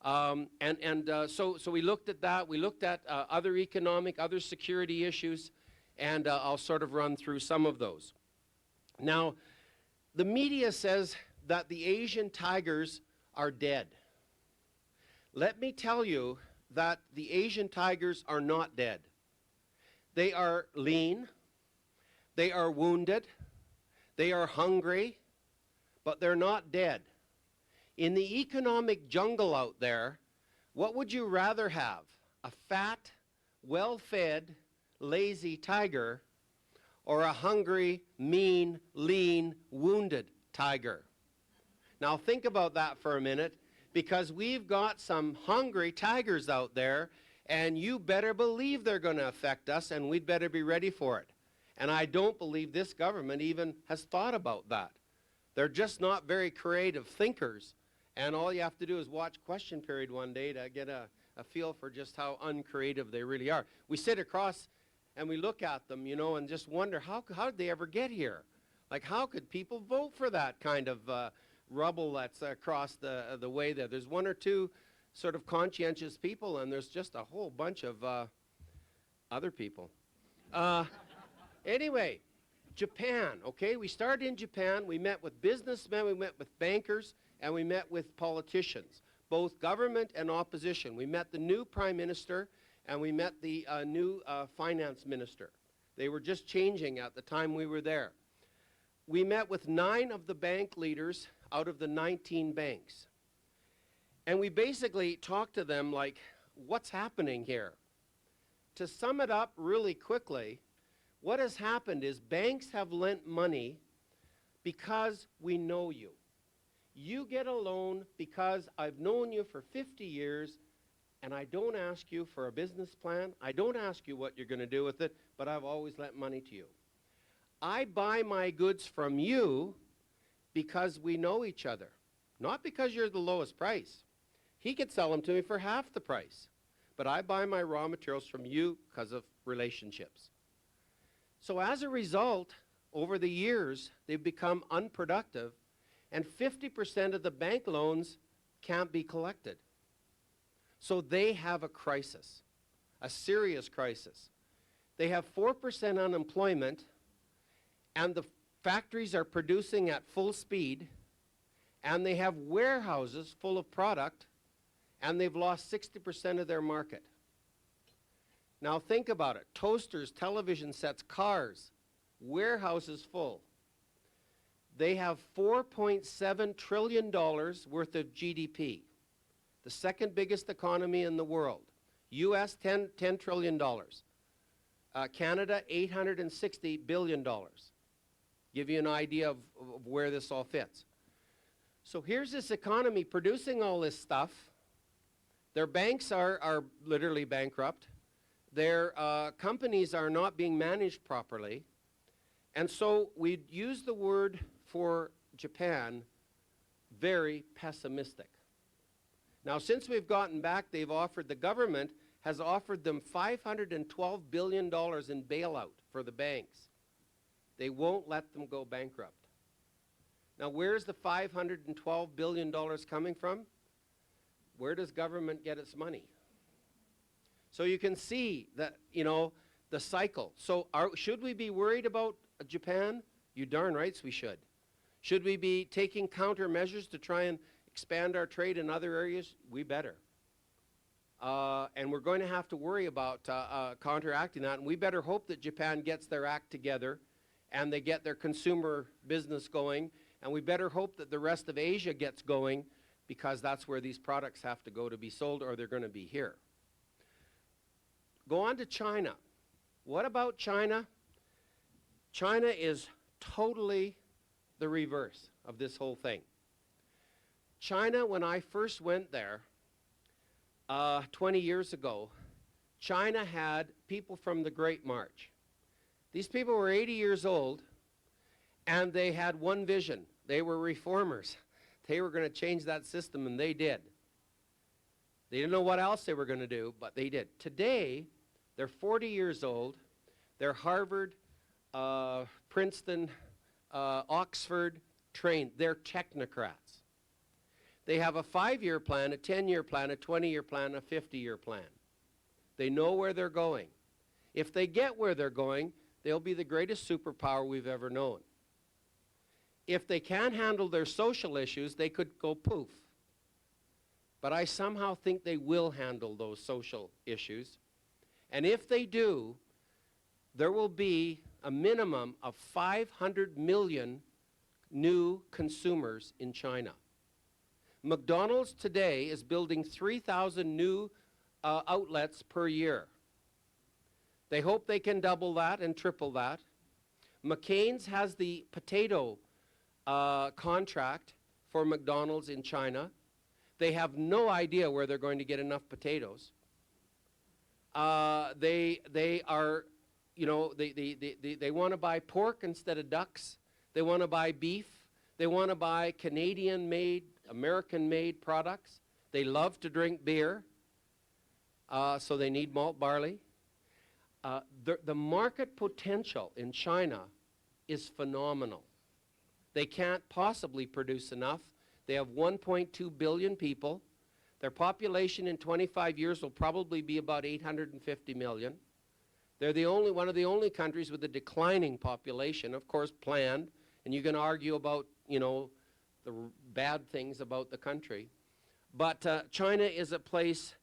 So we looked at that. We looked at other economic, other security issues, and I'll sort of run through some of those. Now, the media says that the Asian tigers are dead. Let me tell you that the Asian tigers are not dead. They are lean, they are wounded, they are hungry, but they're not dead. In the economic jungle out there, what would you rather have? A fat, well-fed, lazy tiger, or a hungry, mean, lean, wounded tiger? Now think about that for a minute, because we've got some hungry tigers out there, and you better believe they're going to affect us, and we'd better be ready for it. And I don't believe this government even has thought about that. They're just not very creative thinkers, and all you have to do is watch Question Period one day to get a feel for just how uncreative they really are. We sit across and we look at them, you know, and just wonder, how did they ever get here? Like, how could people vote for that kind of rubble that's across the way there? There's one or two sort of conscientious people, and there's just a whole bunch of other people. Anyway, Japan, okay? We started in Japan. We met with businessmen, we met with bankers, and we met with politicians, both government and opposition. We met the new prime minister, and we met the new finance minister. They were just changing at the time we were there. We met with 9 of the bank leaders out of the 19 banks. And we basically talked to them like, what's happening here? To sum it up really quickly, what has happened is banks have lent money because we know you. You get a loan because I've known you for 50 years, and I don't ask you for a business plan. I don't ask you what you're going to do with it, but I've always lent money to you. I buy my goods from you because we know each other, not because you're the lowest price. He could sell them to me for half the price, but I buy my raw materials from you because of relationships. So as a result, over the years, they've become unproductive, and 50% of the bank loans can't be collected. So they have a crisis, a serious crisis. They have 4% unemployment, and the factories are producing at full speed, and they have warehouses full of product, and they've lost 60% of their market. Now think about it. Toasters, television sets, cars, warehouses full. They have $4.7 trillion worth of GDP, the second biggest economy in the world. US, $10 trillion. Canada, $860 billion. Give you an idea of where this all fits. So here's this economy producing all this stuff. Their banks are literally bankrupt. Their companies are not being managed properly. And so we use the word for Japan, very pessimistic. Now, since we've gotten back, the government has offered them $512 billion in bailout for the banks. They won't let them go bankrupt. Now, where's the $512 billion coming from? Where does government get its money? So you can see that, you know, the cycle. So should we be worried about Japan? You darn rights we should. Should we be taking countermeasures to try and expand our trade in other areas? We better. And we're going to have to worry about counteracting that, and we better hope that Japan gets their act together and they get their consumer business going, and we better hope that the rest of Asia gets going, because that's where these products have to go to be sold, or they're going to be here. Go on to China. What about China? China is totally the reverse of this whole thing. China, when I first went there 20 years ago, China had people from the Great March. These people were 80 years old, and they had one vision. They were reformers. They were going to change that system, and they did. They didn't know what else they were going to do, but they did. Today, they're 40 years old. They're Harvard, Princeton, Oxford trained. They're technocrats. They have a 5-year plan, a 10-year plan, a 20-year plan, a 50-year plan. They know where they're going. If they get where they're going, they'll be the greatest superpower we've ever known. If they can't handle their social issues, they could go poof. But I somehow think they will handle those social issues. And if they do, there will be a minimum of 500 million new consumers in China. McDonald's today is building 3,000 new outlets per year. They hope they can double that and triple that. McCain's has the potato contract for McDonald's in China. They have no idea where they're going to get enough potatoes. They are, you know, they want to buy pork instead of ducks. They want to buy beef. They want to buy Canadian-made, American-made products. They love to drink beer, so they need malt barley. The market potential in China is phenomenal. They can't possibly produce enough. They have 1.2 billion people. Their population in 25 years will probably be about 850 million. They're one of the only countries with a declining population, of course planned, and you can argue about, you know, the bad things about the country. But China is a place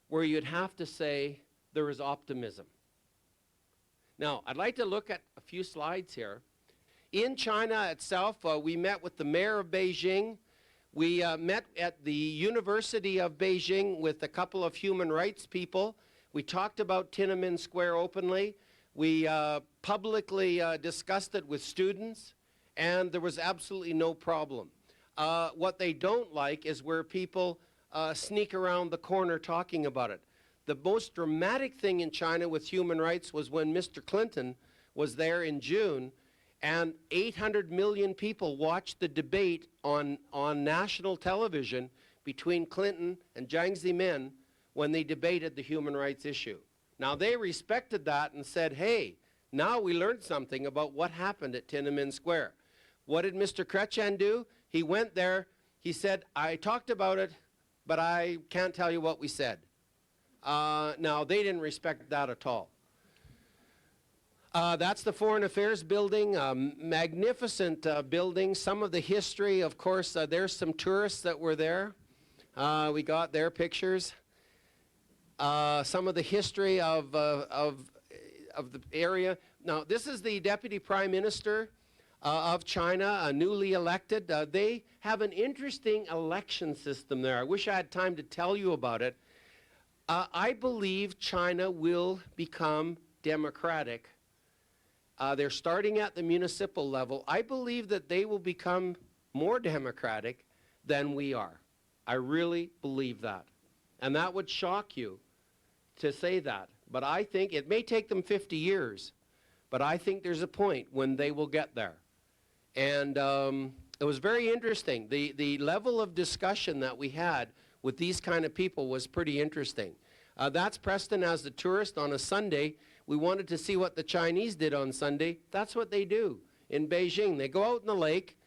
where you'd have to say there is optimism. Now, I'd like to look at a few slides here. In China itself, we met with the mayor of Beijing. We met at the University of Beijing with a couple of human rights people. We talked about Tiananmen Square openly. We publicly discussed it with students, and there was absolutely no problem. What they don't like is where people sneak around the corner talking about it. The most dramatic thing in China with human rights was when Mr. Clinton was there in June, and 800 million people watched the debate on national television between Clinton and Jiang Zemin when they debated the human rights issue. Now, they respected that and said, hey, now we learned something about what happened at Tiananmen Square. What did Mr. Chrétien do? He went there, he said, I talked about it, but I can't tell you what we said. Now, they didn't respect that at all. That's the Foreign Affairs building, magnificent building. Some of the history, of course, there's some tourists that were there. We got their pictures. Some of the history of the area. Now, this is the Deputy Prime Minister of China, newly elected. They have an interesting election system there. I wish I had time to tell you about it. I believe China will become democratic. They're starting at the municipal level. I believe that they will become more democratic than we are. I really believe that. And that would shock you to say that. But I think it may take them 50 years, but I think there's a point when they will get there. And it was very interesting. The level of discussion that we had with these kind of people was pretty interesting. That's Preston as the tourist on a Sunday. We wanted to see what the Chinese did on Sunday. That's what they do in Beijing. They go out in the lake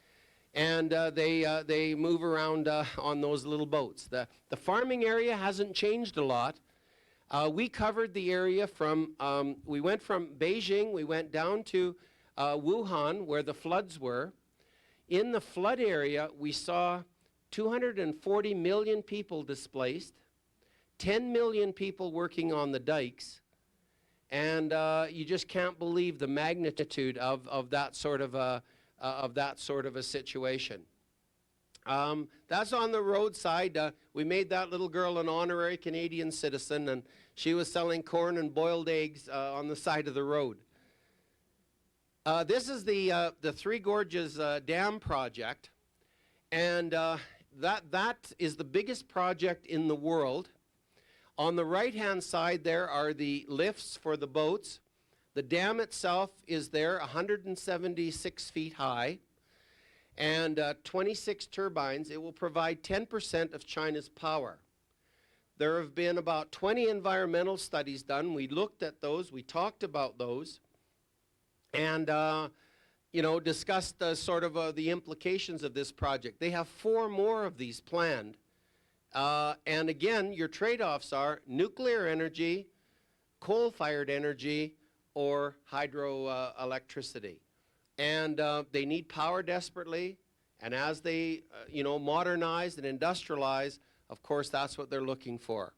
and they move around on those little boats. The farming area hasn't changed a lot. We covered the area from, we went from Beijing, we went down to Wuhan where the floods were. In the flood area, we saw 240 million people displaced, 10 million people working on the dikes, and you just can't believe the magnitude of that sort of a situation. That's on the roadside. We made that little girl an honorary Canadian citizen, and she was selling corn and boiled eggs on the side of the road. This is the Three Gorges Dam project, and that is the biggest project in the world. On the right-hand side there are the lifts for the boats. The dam itself is there, 176 feet high, and 26 turbines. It will provide 10% of China's power. There have been about 20 environmental studies done. We looked at those, we talked about those, and discussed sort of the implications of this project. They have 4 more of these planned. And again, your trade-offs are nuclear energy, coal-fired energy, or hydroelectricity. And they need power desperately. And as they, modernize and industrialize, of course, that's what they're looking for.